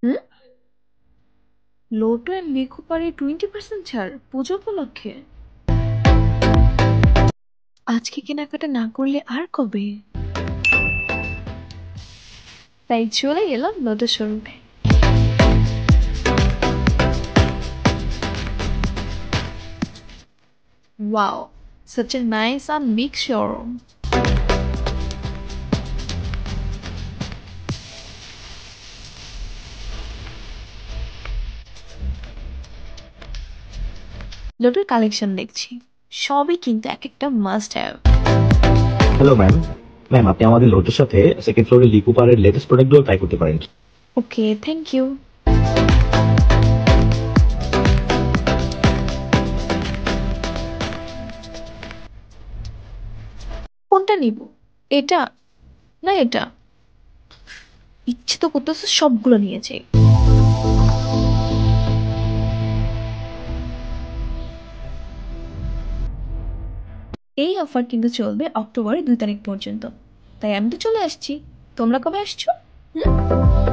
Hmm? Lotto and লিকোপারে 20% ছাড় পুজো উপলক্ষে? আজকে কেনাকাটা না করলে আর কবে? তাই চলে এলাম লোটো শোরুমে। Wow, such a nice and big showroom. লোটোর কালেকশন দেখছি, সবই কিন্তু এক একটা must have. Hello ma'am. Ma'am, আপনি আমাদের লোটোর সাথে সেকেন্ড ফ্লোরে লিকুপারের লেটেস্ট প্রোডাক্টগুলো ট্রাই করতে পারেন। ওকে, থ্যাংক ইউ। কোনটা নিব? এটা না এটা? ইচ্ছে তো করতেছে সবগুলো নিয়েছে। এই অফার কিন্তু চলবে অক্টোবরের 2 তারিখ পর্যন্ত, তাই আমি তো চলে আসছি। তোমরা কবে আসছো? হুম?